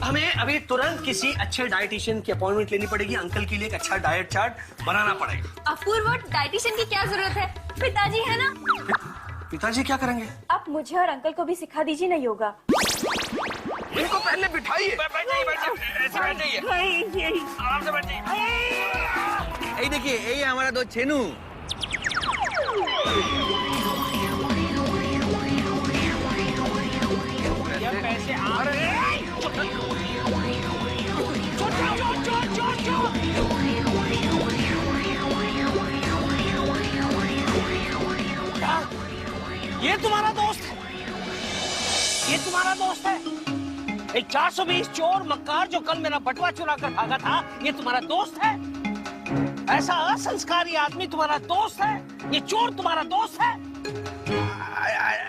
हमें अभी तुरंत किसी अच्छे डाइटिशियन की अपॉइंटमेंट लेनी पड़ेगी। अंकल के लिए एक अच्छा डाइट चार्ट बनाना पड़ेगा। अपूर्व, डाइटिशियन की क्या जरूरत है? पिताजी है ना। पिताजी क्या करेंगे? आप मुझे और अंकल को भी सिखा दीजिए ना योगा। इनको पहले बिठाइए। बैठ जाइए। आराम से बैठ जाइए। यही देखिए, यही है हमारा दोस्त छेनू। पैसे आ रहे हैं। ये तुम्हारा दोस्त है? ये तुम्हारा दोस्त है? एक 420 चोर मक्कार जो कल मेरा बटुआ चुरा कर भागा था, ये तुम्हारा दोस्त है? ऐसा असंस्कारी आदमी तुम्हारा दोस्त है? ये चोर तुम्हारा दोस्त है?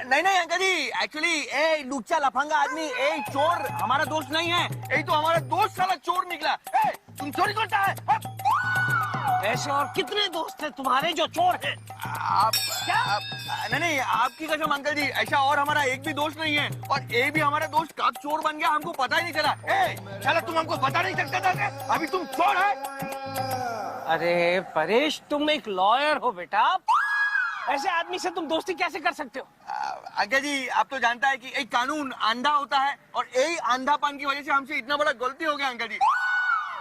नहीं अंकल जी, एक्चुअली ए लुच्चा लफंगा आदमी, ए चोर हमारा दोस्त नहीं है। यही तो हमारा दोस्त साला चोर निकला। तुम चोरी करता है? ऐसे और कितने दोस्त हैं तुम्हारे जो चोर हैं? नहीं, आपकी कसम अंकल जी, ऐसा और हमारा एक भी दोस्त नहीं है। और ये भी हमारा दोस्त कब चोर बन गया हमको पता ही नहीं चला। चला तुम हमको बता नहीं सकते थे, अभी तुम चोर है। अरे परेश, तुम एक लॉयर हो बेटा, ऐसे आदमी से तुम दोस्ती कैसे कर सकते हो? अंकल जी, आप तो जानता है कि एक कानून अंधा होता है और यही अंधापन की वजह से हमसे इतना बड़ा गलती हो गया अंकल जी।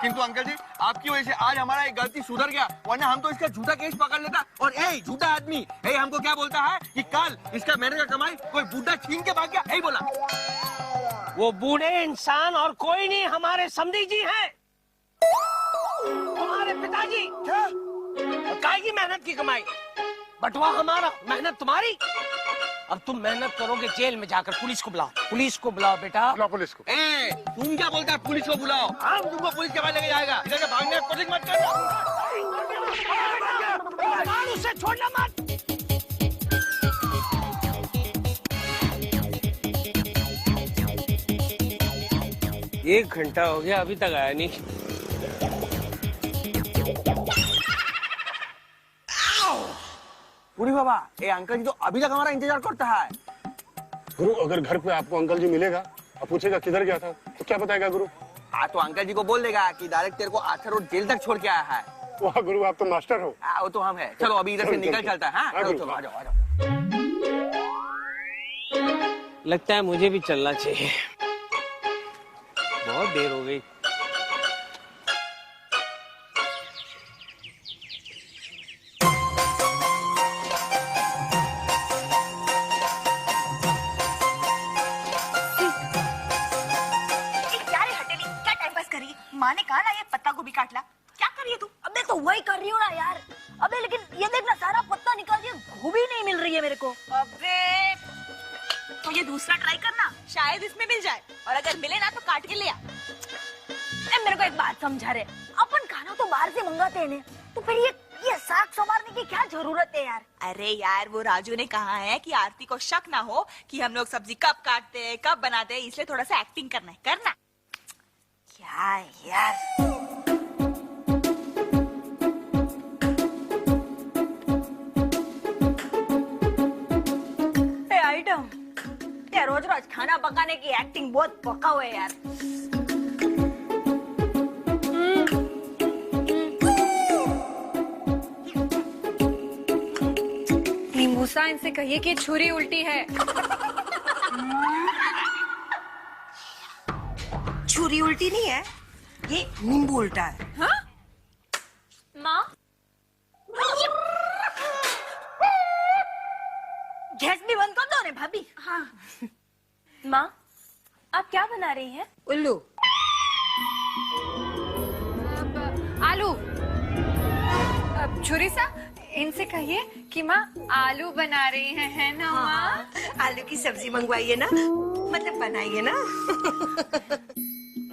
किंतु अंकल जी, आपकी वजह से आज हमारा एक गलती सुधर गया, वरना हम तो इसका झूठा केस पकड़ लेता। और झूठा आदमी हमको क्या बोलता है कि कल इसका महीने का कमाई कोई बूढ़ा छीन के भाग गया, यही बोला। वो बूढ़े इंसान और कोई नहीं, हमारे समधी जी हैं, तुम्हारे पिताजी। काय की मेहनत की कमाई? बटुआ हमारा, मेहनत तुम्हारी। अब तुम मेहनत करोगे जेल में जाकर। पुलिस को बुलाओ, पुलिस को बुलाओ बेटा। बुलाओ पुलिस को। तुम क्या बोलता है? पुलिस को बुलाओ। हम तुमको पुलिस के पास लेके जाएगा। इधर से भागने की कोशिश मत करना। उसे छोड़ना मत। 1 घंटा हो गया, अभी तक आया नहीं। पूरी बाबा, ये अंकल जी तो अभी तक हमारा इंतजार करता है। गुरु, अगर घर पे आपको अंकल जी मिलेगा और पूछेगा किधर गया था तो क्या बताएगा गुरु? तो अंकल जी को बोल देगा कि डायरेक्ट तेरे को आर्थर रोड जेल तक छोड़ के आया है। वाह गुरु, आप तो मास्टर हो। वो तो हम है। चलो अभी इधर से निकल चलता है। चलो आ जाओ। लगता है मुझे भी चलना चाहिए, बहुत देर हो गई। माँ ने कहा ना ये पत्ता गोभी काट ला। क्या कर रही है तू? अबे तो वही कर रही हूँ ना यार। अबे लेकिन ये देखना, सारा पत्ता निकाल दिया, गोभी नहीं मिल रही है मेरे को। अबे तो ये दूसरा ट्राई करना, शायद इसमें मिल जाए, और अगर मिले ना तो काट के ले आ। मेरे को एक बात समझा रहे, अपन खाना तो बाहर से मंगाते हैं, तो फिर ये साग संवारने की क्या जरूरत है यार? अरे यार, वो राजू ने कहा है कि आरती को शक ना हो कि हम लोग सब्जी कब काटते हैं कब बनाते हैं, इसलिए थोड़ा सा एक्टिंग करना है। करना क्या यार? आइटम यार, रोज रोज खाना पकाने की एक्टिंग बहुत पका हुआ है यार। नींबूसा, इनसे कहिए कि छुरी उल्टी है। छुरी उल्टी नहीं है, ये नींबू उल्टा है। हाँ? माँ, गैस भी बंद कर दो रे भाभी। हाँ। माँ, आप क्या बना रही हैं? उल्लू। आलू। छुरी सा, इनसे कहिए कि माँ आलू बना रही है ना माँ? आलू की सब्जी मंगवाइए ना, मतलब बनाइए ना।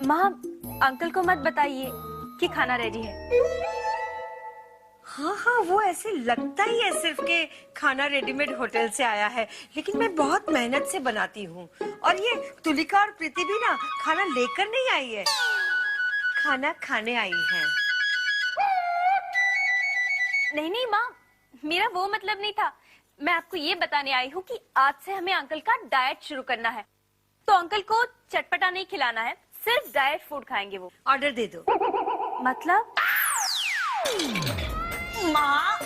माँ, अंकल को मत बताइए कि खाना रेडी है। हाँ, वो ऐसे लगता ही है सिर्फ कि खाना रेडीमेड होटल से आया है, लेकिन मैं बहुत मेहनत से बनाती हूँ। और ये तुलिका और प्रीति भी ना खाना लेकर नहीं आई है, खाना खाने आई है। नहीं माँ, मेरा वो मतलब नहीं था। मैं आपको ये बताने आई हूँ कि आज से हमें अंकल का डाइट शुरू करना है, तो अंकल को चटपटा नहीं खिलाना है, सिर्फ डाइट फूड खाएंगे वो। ऑर्डर दे दो। मतलब माँ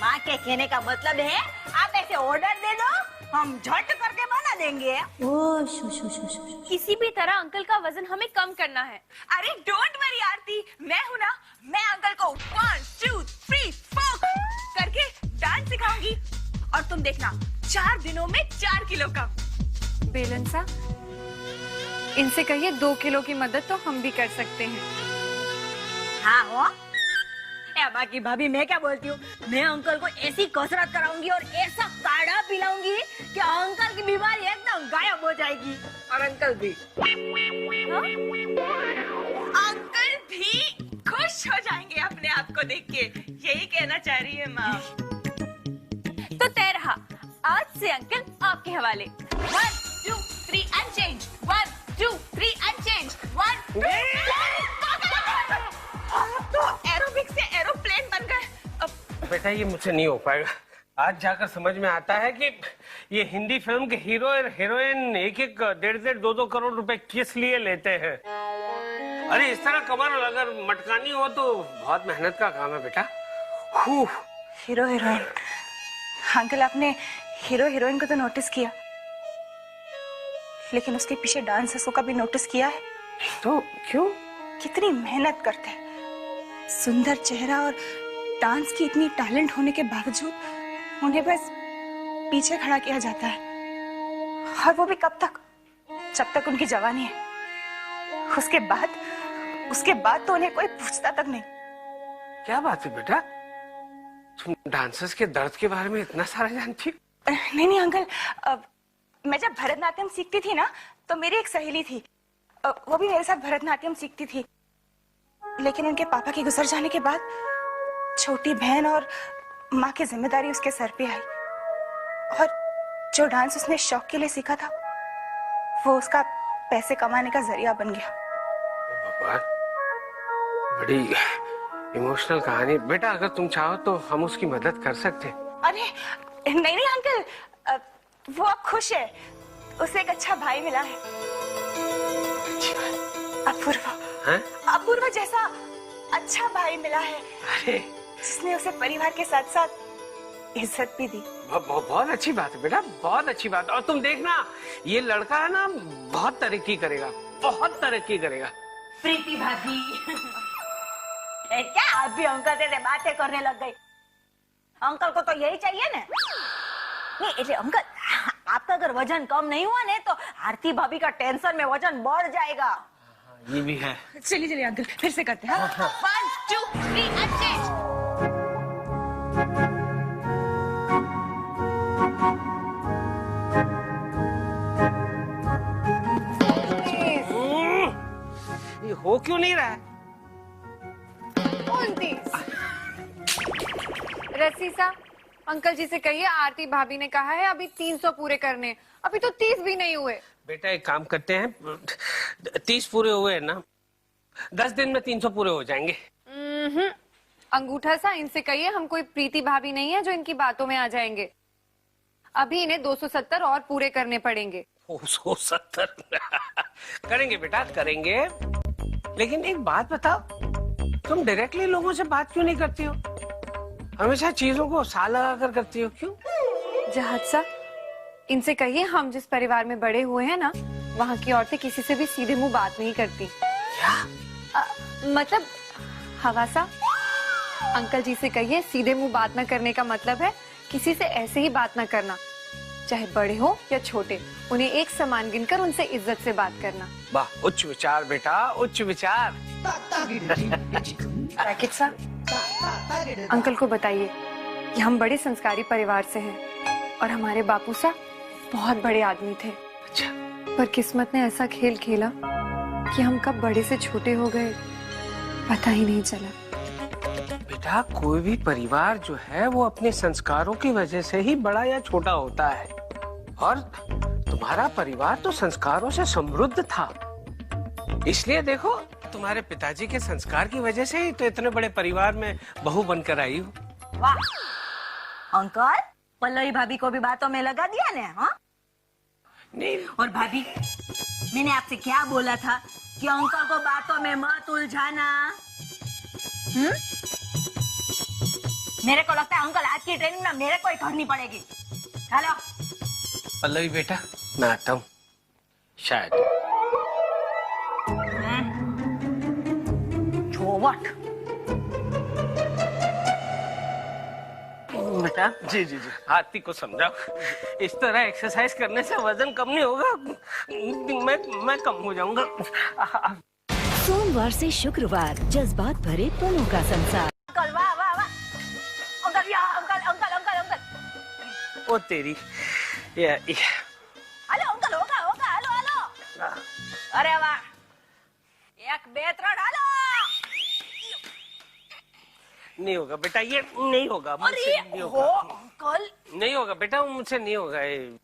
माँ के कहने का मतलब है आप ऐसे ऑर्डर दे दो, हम झट करके बना देंगे। किसी भी तरह अंकल का वजन हमें कम करना है। अरे डोंट वरी आरती, मैं हूँ ना, मैं अंकल को 1 2 3 4 करके डांस सिखाऊंगी और तुम देखना 4 दिनों में 4 किलो कम। बेलन सा, इनसे कहिए 2 किलो की मदद तो हम भी कर सकते हैं। हाँ हो बाकी भाभी, मैं क्या बोलती हूँ, मैं अंकल को ऐसी कसरत कराऊंगी और ऐसा काढ़ा पिलाऊंगी कि अंकल की बीमारी एकदम गायब हो जाएगी। और अंकल भी अंकल भी खुश हो जाएंगे अपने आप को देख के। यही कहना चाह रही है माँ। तो तय रहा, आज से अंकल आपके हवाले। 1 2 3 and change 1 2 3 and change 1 2 तो एरोबिक से एरोप्लेन बन गए। बेटा ये मुझसे नहीं हो पाएगा। आज जाकर समझ में आता है कि ये हिंदी फिल्म के हीरो और हीरोइन एक 1.5 2 करोड़ रुपए किस लिए लेते हैं। अरे इस तरह कमर अगर मटकानी हो तो बहुत मेहनत का काम है बेटा। हीरो हीरोइन, अंकल आपने हीरो हीरोइन को तो नोटिस किया, लेकिन उसके पीछे डांसर्स को कभी नोटिस किया है? तो क्यों? कितनी मेहनत करते हैं, सुंदर चेहरा और डांस की इतनी टैलेंट होने के बावजूद उन्हें बस पीछे खड़ा किया जाता है। और वो भी कब तक? जब तक उनकी जवानी है। उसके बाद तो उन्हें कोई पूछता तक नहीं। क्या बात है बेटा, तुम डांसर्स के दर्द के बारे में इतना सारा जानती हो? नहीं अंकल, मैं जब भरतनाट्यम सीखती थी ना, तो मेरी एक सहेली थी, वो भी मेरे साथ भरतनाट्यम सीखती थी। लेकिन उनके पापा के गुजर जाने के बाद छोटी बहन और माँ की जिम्मेदारी उसके सर पे आई, और जो डांस उसने शौक के लिए सीखा था वो उसका पैसे कमाने का जरिया बन गया। भगवान, बड़ी इमोशनल कहानी। बेटा अगर तुम चाहो तो हम उसकी मदद कर सकते हैं। अरे नहीं अंकल, वो अब खुश है, उसे एक अच्छा भाई मिला है। अपूर्व जैसा अच्छा भाई मिला है। अरे जिसने उसे परिवार के साथ साथ इज्जत भी दी। बहुत अच्छी बात है बेटा, बहुत अच्छी बात। और तुम देखना ये लड़का है ना, बहुत तरक्की करेगा, बहुत तरक्की करेगा। प्रीति भाभी क्या आप भी अंकल से बातें करने लग गई? अंकल को तो यही चाहिए ना। नहीं એટલે अंकल, आपका अगर वजन कम नहीं हुआ ना तो आरती भाभी का टेंशन में वजन बढ़ जाएगा। ये भी है। चलिए अंकल, फिर से करते हैं। 1 2 3 and change। ये हो क्यों नहीं रहा है? 29। रसीसा, अंकल जी से कहिए आरती भाभी ने कहा है अभी 300 पूरे करने, अभी तो 30 भी नहीं हुए। बेटा एक काम करते हैं, 30 पूरे हुए हैं ना, 10 दिन में 300 पूरे हो जाएंगे। अंगूठा सा, इनसे कहिए हम कोई प्रीति भाभी नहीं है जो इनकी बातों में आ जाएंगे। अभी इन्हें 270 और पूरे करने पड़ेंगे। 270 करेंगे बेटा, करेंगे। लेकिन एक बात बताओ, तुम डायरेक्टली लोगों से बात क्यों नहीं करती हो? हमेशा चीजों को सा लगा कर करती हो, क्यों? जहाज सा, इनसे कहिए हम जिस परिवार में बड़े हुए हैं ना, वहाँ की औरतें किसी से भी सीधे मुंह बात नहीं करती। क्या? मतलब हवासा, अंकल जी से कहिए सीधे मुंह बात न करने का मतलब है किसी से ऐसे ही बात न करना, चाहे बड़े हो या छोटे, उन्हें एक समान गिनकर उनसे इज्जत से बात करना। वाह, उच्च विचार बेटा, उच्च विचार। राकेश सा, अंकल को बताइए कि हम बड़े संस्कारी परिवार से हैं और हमारे बापू सा बहुत बड़े आदमी थे। अच्छा। पर किस्मत ने ऐसा खेल खेला कि हम कब बड़े से छोटे हो गए पता ही नहीं चला। बेटा कोई भी परिवार जो है वो अपने संस्कारों की वजह से ही बड़ा या छोटा होता है, और तुम्हारा परिवार तो संस्कारों से समृद्ध था। इसलिए देखो, तुम्हारे पिताजी के संस्कार की वजह से ही तो इतने बड़े परिवार में बहू बनकर आई हो। वाह अंकल, पल्लवी भाभी को भी बातों में लगा दिया ने। हाँ नहीं। और भाभी मैंने आपसे क्या बोला था कि अंकल को बातों में मत उलझाना। मेरे को लगता है अंकल आज की ट्रेनिंग ना मेरे को ही करनी पड़ेगी। हेलो पल्लवी बेटा, मैं आता हूँ शायद। चौवट। बेटा जी जी जी। हाथी को समझाओ, इस तरह एक्सरसाइज करने से वजन कम नहीं होगा, मैं कम हो जाऊंगा। सोमवार से शुक्रवार जज्बात भरे पलों का संसार। अंकल वाह वाह वाह। अंकल या अंकल अंकल अंकल अंकल। ओ तेरी हेलो अंकल होगा होगा। Hello hello. अरे वाह, एक बे त्रण हेलो। नहीं होगा बेटा, ये नहीं होगा मुझसे, अरे नहीं हो होगा, अंकल, नहीं होगा बेटा, मुझसे नहीं होगा ये।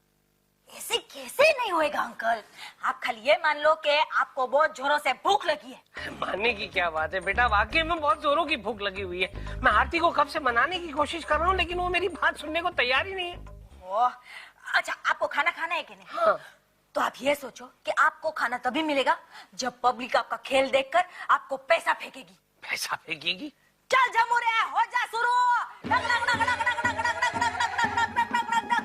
ऐसे कैसे नहीं होएगा अंकल? आप खाली ये मान लो कि आपको बहुत जोरों से भूख लगी है। मानने की क्या बात है बेटा, वाकई में बहुत जोरों की भूख लगी हुई है। मैं आरती को कब से मनाने की कोशिश कर रहा हूँ, लेकिन वो मेरी बात सुनने को तैयार ही नहीं है। ओह, अच्छा आपको खाना खाना है कि नहीं? हाँ। तो आप ये सोचो कि आपको खाना तभी मिलेगा जब पब्लिक आपका खेल देखकर आपको पैसा फेंकेगी। पैसा फेंकेगी? चल जमुरे, हो जा शुरू। नग नग नग नग नग नग नग नग नग नग नग नग नग नग नग।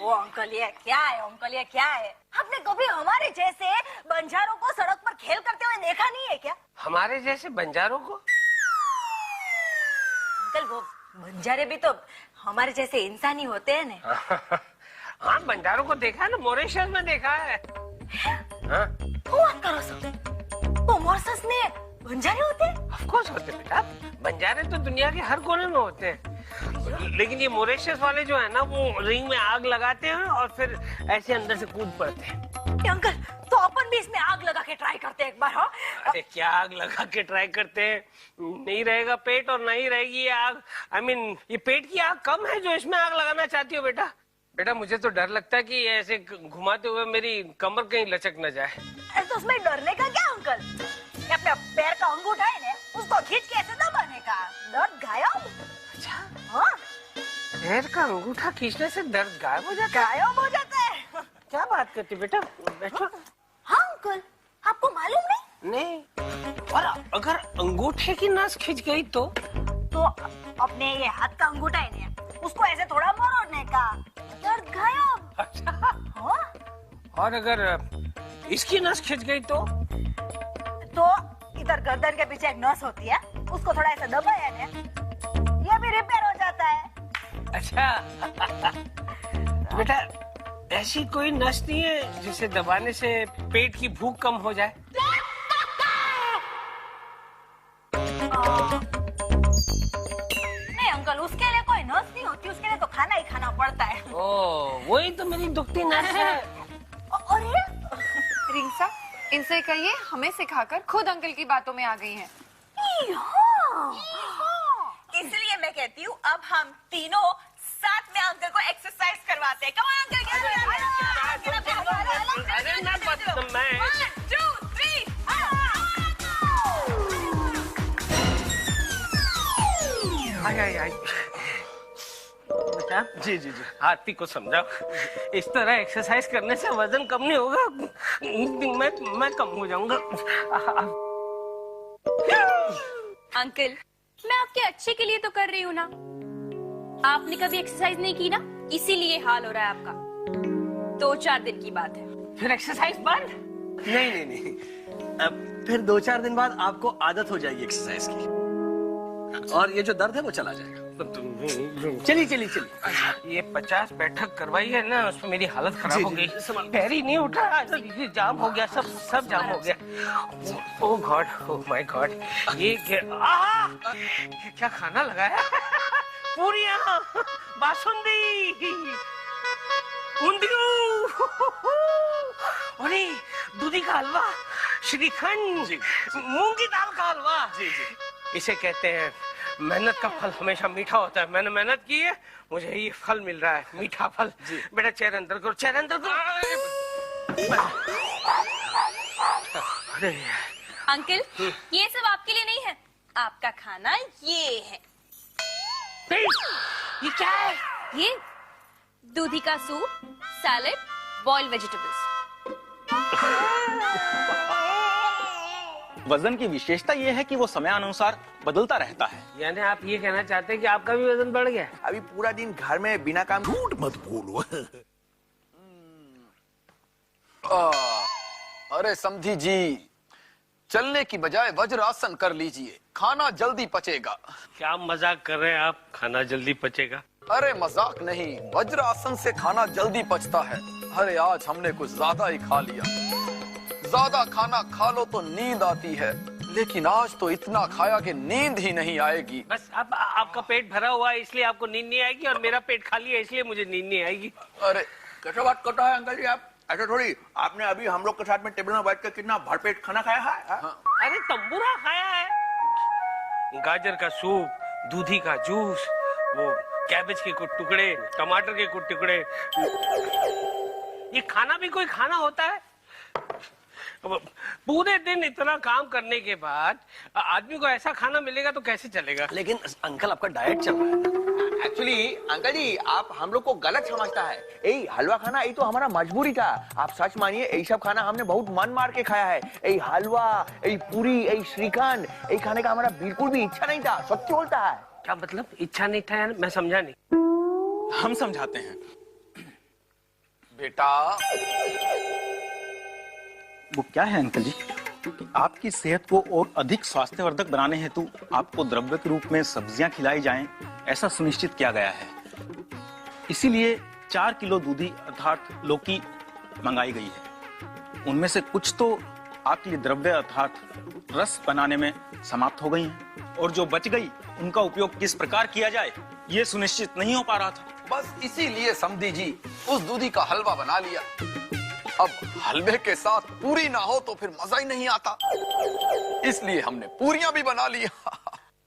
ओ अंकल ये क्या है? अंकल ये क्या है? आपने कभी हमारे जैसे बंजारों को सड़क पर खेल करते हुए देखा नहीं है क्या? हमारे जैसे बंजारों को? अंकल वो बंजारे भी तो हमारे जैसे इंसान ही होते हैं ना। हाँ, बंजारों को देखा है ना, मॉरिशस में देखा है। हाँ? बात करो सब। वो मॉरिशस में बंजारे होते हैं? ऑफ कोर्स होते हैं बेटा, बंजारे तो दुनिया के हर कोने में होते हैं, लेकिन ये मॉरिशस वाले जो है ना, वो रिंग में आग लगाते हैं और फिर ऐसे अंदर से कूद पड़ते हैं। अंकल तो अपन भी इसमें आग लगा के ट्राई करते हैं एक बार। हाँ अरे क्या आग लगा के ट्राई करते हैं? नहीं रहेगा पेट और नहीं रहेगी ये आग। I mean, ये पेट की आग कम है जो इसमें आग लगाना चाहती हो बेटा। बेटा मुझे तो डर लगता है कि ऐसे घुमाते हुए मेरी कमर कहीं लचक न जाए। तो उसमें डरने का क्या अंकल? ये अपने पैर का अंगूठा है ना, उसको खींच के ऐसे दबाने का, दर्द गायब। अच्छा, हाँ पैर का अंगूठा खींचने से दर्द गायब हो जाता है? गायब हो जाता है। क्या बात करती बेटा, बैठो। हाँ अंकल, आपको मालूम नहीं? नहीं, और अगर अंगूठे की नस खिंच गई तो अपने ये हाथ का अंगूठा है ना, उसको ऐसे थोड़ा मरोड़ने का, दर्द गायब। अच्छा, हाँ? और अगर इसकी नस खिंच गई तो इधर गर्दन के पीछे एक नस होती है, उसको थोड़ा ऐसा दबाया ना, ये भी रिपेयर हो जाता है। अच्छा बेटा, ऐसी कोई नस नहीं है जिसे दबाने से पेट की भूख कम हो जाए? नहीं अंकल, उसके लिए कोई नस नहीं होती, उसके लिए तो खाना ही खाना पड़ता है। ओ, वही तो मेरी दुखती नस है। अरे रिंसा, इनसे कहिए हमें सिखाकर खुद अंकल की बातों में आ गई हैं। इसलिए मैं कहती हूँ अब हम तीनों साथ में अंकल को एक्सरसाइज करवाते हैं। Come on, अंकल, अरे ना बस मैं 1, 2, 3 आई बेटा, जी जी जी। हाथी को समझाओ, इस तरह एक्सरसाइज करने से वजन कम नहीं होगा, मैं कम हो जाऊंगा। अंकल, मैं आपके अच्छे के लिए तो कर रही हूँ ना। आपने कभी एक्सरसाइज नहीं की ना, इसीलिए हाल हो रहा है आपका। 2-4 दिन की बात है। फिर एक्सरसाइज बंद? नहीं नहीं नहीं, अब फिर 2-4 दिन बाद आपको आदत हो जाएगी एक्सरसाइज की, और ये जो दर्द है वो चला जाएगा। चलिए चलिए चलिए। ये 50 बैठक करवाई है ना, उसमें मेरी हालत खराब हो गई। पैर ही नहीं उठा, ये जाम हो गया, सब जाम हो गया। ओह गॉड, ओह माय गॉड, ये क्या खाना लगाया? पूरियां, बासुंदी, ऊंधियू, अरे दूधी का हलवा, श्रीखंड, मूंग की दाल का हलवा। जी जी। इसे कहते हैं मेहनत का फल हमेशा मीठा होता है। मैंने मेहनत की है, मुझे ये फल मिल रहा है, मीठा फल। बेटा चेयर अंदर करो, चेयर अंदर करो। अरे अंकल, ये सब आपके लिए नहीं है, आपका खाना ये है। ये क्या है? ये दूधी का सूप, सैलेड, बॉइल्ड वेजिटेबल्स। वजन की विशेषता ये है कि वो समयानुसार बदलता रहता है। यानी आप ये कहना चाहते हैं कि आपका भी वजन बढ़ गया? अभी पूरा दिन घर में बिना काम झूठ मत बोलो। अरे समधी जी, चलने की बजाय वज्रासन कर लीजिए, खाना जल्दी पचेगा। क्या मजाक कर रहे हैं आप? खाना जल्दी पचेगा? अरे मजाक नहीं, वज्रासन से खाना जल्दी पचता है। अरे आज हमने कुछ ज्यादा ही खा लिया। ज्यादा खाना खा लो तो नींद आती है, लेकिन आज तो इतना खाया कि नींद ही नहीं आएगी। बस अब आपका पेट भरा हुआ है इसलिए आपको नींद नहीं आएगी, और मेरा पेट खाली है इसलिए मुझे नींद नहीं आएगी। अरे कैसा बात करता है अंकल जी आप? ऐसा थोड़ी, आपने अभी हम लोग के साथ में टेबल में बैठ कर कितना भरपेट खाना खाया है? हाँ? अरे तंबूरा खाया है, गाजर का सूप, दूधी का जूस, वो कैबेज के कुछ टुकड़े, टमाटर के कुछ टुकड़े। ये खाना भी कोई खाना होता है? पूरे दिन इतना काम करने के बाद आदमी को ऐसा खाना मिलेगा तो कैसे चलेगा? लेकिन अंकल आपका डाइट चल रहा है। एक्चुअली अंकल जी, आप हम लोग को गलत समझता है। यही हलवा खाना यही तो हमारा मजबूरी था। आप सच मानिए, यही सब खाना हमने बहुत मन मार के खाया है। यही हलवा, यही पूरी, यही श्रीखंड, यही खाने का हमारा बिल्कुल भी इच्छा नहीं था। सच बोलता है। क्या मतलब इच्छा नहीं था? यार मैं समझा नहीं। हम समझाते हैं। बेटा, वो क्या है अंकल जी कि आपकी सेहत को और अधिक स्वास्थ्यवर्धक बनाने हेतु आपको द्रव्य के रूप में सब्जियां खिलाई जाएं, ऐसा सुनिश्चित किया गया है। इसीलिए 4 किलो दूधी अर्थात लौकी मंगाई गई है। उनमें से कुछ तो आपके लिए द्रव्य अर्थात रस बनाने में समाप्त हो गई हैं, और जो बच गई उनका उपयोग किस प्रकार किया जाए ये सुनिश्चित नहीं हो पा रहा था। बस इसीलिए समधी जी उस दूधी का हलवा बना लिया। अब हलवे के साथ पूरी ना हो तो फिर मजा ही नहीं आता, इसलिए हमने पूरियां भी बना ली।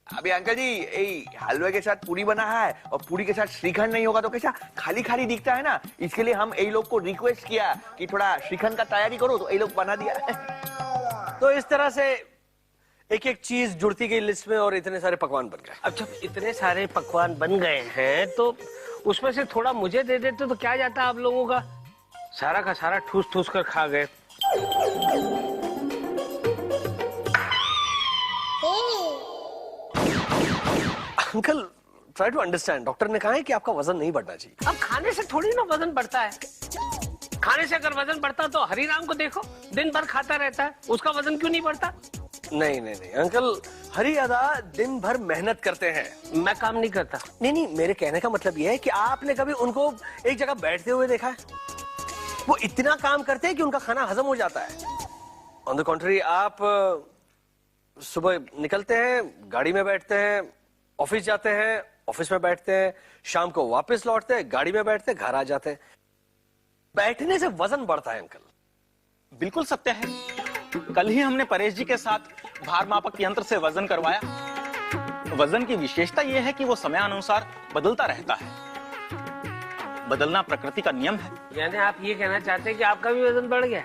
अभी अंकल जी, यही हलवे के साथ पूरी बना है और पूरी के साथ श्रीखंड नहीं होगा तो कैसा खाली खाली दिखता है ना। इसके लिए हम यही लोग को रिक्वेस्ट किया कि थोड़ा श्रीखंड का तैयारी करो, तो यही लोग बना दिया। तो इस तरह से एक एक चीज जुड़ती गई लिस्ट में और इतने सारे पकवान बन गए। अब जब इतने सारे पकवान बन गए हैं तो उसमें से थोड़ा मुझे दे देते तो क्या जाता आप लोगों का? सारा का सारा ठूस ठूस कर खा गए। Uncle try to understand, doctor ने कहा है कि आपका वजन नहीं बढ़ना चाहिए। अब खाने से थोड़ी ना वजन बढ़ता है। खाने से अगर वजन बढ़ता तो हरिराम को देखो, दिन भर खाता रहता है, उसका वजन क्यों नहीं बढ़ता? नहीं नहीं नहीं अंकल, हरी अदा दिन भर मेहनत करते हैं। मैं काम नहीं करता। नहीं नहीं, मेरे कहने का मतलब यह है कि आपने कभी उनको एक जगह बैठते हुए देखा है? वो इतना काम करते हैं कि उनका खाना हजम हो जाता है। ऑन द कॉन्ट्री, आप सुबह निकलते हैं, गाड़ी में बैठते हैं, ऑफिस जाते हैं, ऑफिस में बैठते हैं, शाम को वापस लौटते हैं, गाड़ी में बैठते हैं, घर आ जाते हैं। बैठने से वजन बढ़ता है अंकल। बिल्कुल सत्य है। कल ही हमने परेश जी के साथ भार मापक यंत्र से वजन करवाया। वजन की विशेषता यह है कि वो समयानुसार बदलता रहता है। बदलना प्रकृति का नियम है। यानी आप ये कहना चाहते हैं कि आपका भी वजन बढ़ गया?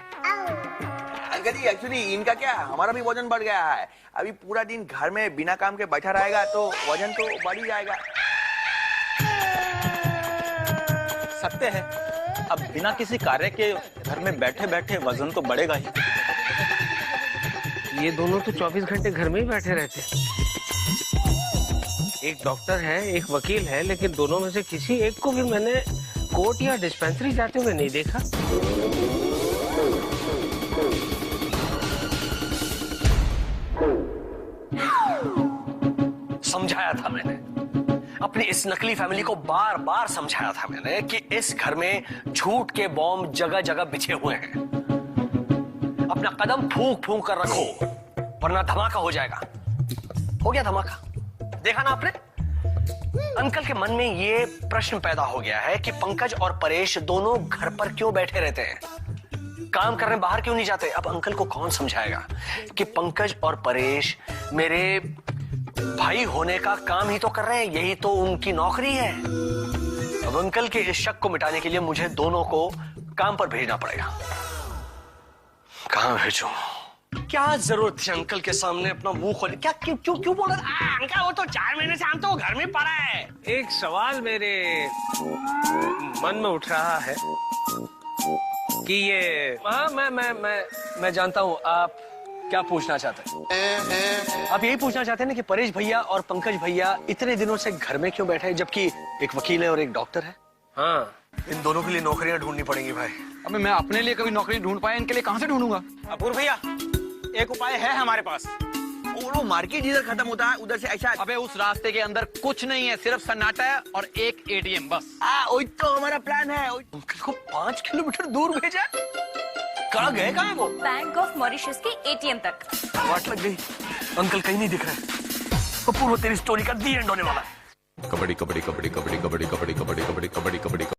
अंकल जी, एक्चुअली इनका क्या है, हमारा भी वजन बढ़ गया है। अभी पूरा दिन घर में बिना काम के बैठा रहेगा तो वजन तो बढ़ ही जाएगा। सत्य है, अब बिना किसी कार्य के घर में बैठे बैठे वजन तो बढ़ेगा ही। ये दोनों तो 24 घंटे घर में ही बैठे रहते हैं। एक डॉक्टर है, एक वकील है, लेकिन दोनों में से किसी एक को भी मैंने कोर्ट या डिस्पेंसरी जाते हुए नहीं देखा। समझाया था मैंने अपनी इस नकली फैमिली को, बार बार समझाया था मैंने कि इस घर में झूठ के बॉम्ब जगह जगह बिछे हुए हैं। अपना कदम फूंक फूंक कर रखो, वरना धमाका हो जाएगा। हो गया धमाका, देखा ना आपने? अंकल के मन में ये प्रश्न पैदा हो गया है कि पंकज और परेश दोनों घर पर क्यों बैठे रहते हैं, काम करने बाहर क्यों नहीं जाते। अब अंकल को कौन समझाएगा कि पंकज और परेश मेरे भाई होने का काम ही तो कर रहे हैं, यही तो उनकी नौकरी है। अब अंकल के इस शक को मिटाने के लिए मुझे दोनों को काम पर भेजना पड़ेगा। कहां भेजूं? क्या जरूरत थी अंकल के सामने अपना मुंह खोले? क्या क्यों क्यों क्यों बोल रहा? अंकल वो तो 4 महीने से हम तो घर में पड़ा है। एक सवाल मेरे मन में उठ रहा है कि ये हाँ मैं जानता हूँ आप क्या पूछना चाहते हैं। आप यही पूछना चाहते हैं ना कि परेश भैया और पंकज भैया इतने दिनों से घर में क्यों बैठे हैं, जबकि एक वकील है और एक डॉक्टर है। हाँ, इन दोनों के लिए नौकरियां ढूंढनी पड़ेंगी भाई। अबे मैं अपने लिए कभी नौकरी ढूंढ पाया, इनके लिए कहाँ से ढूंढूंगा? अपूर्व भैया, एक उपाय है हमारे पास। वो मार्केट जिधर खत्म होता है उधर से ऐसा। अबे उस रास्ते के अंदर कुछ नहीं है, सिर्फ सन्नाटा है और एक एटीएम बस। वही तो हमारा प्लान है। अंकल को 5 किलोमीटर दूर भेजा। कहाँ गए, कहाँ है वो? बैंक ऑफ मॉरिशस के एटीएम तक। वाट लग गई, अंकल कहीं नहीं दिख रहे। अपूर्व तेरी स्टोरी का दी एंड होने वाला है। कबड्डी कबड्डी कबड्डी कबड्डी कबड्डी कबड्डी कबड्डी कबड्डी कबड्डी कबड्डी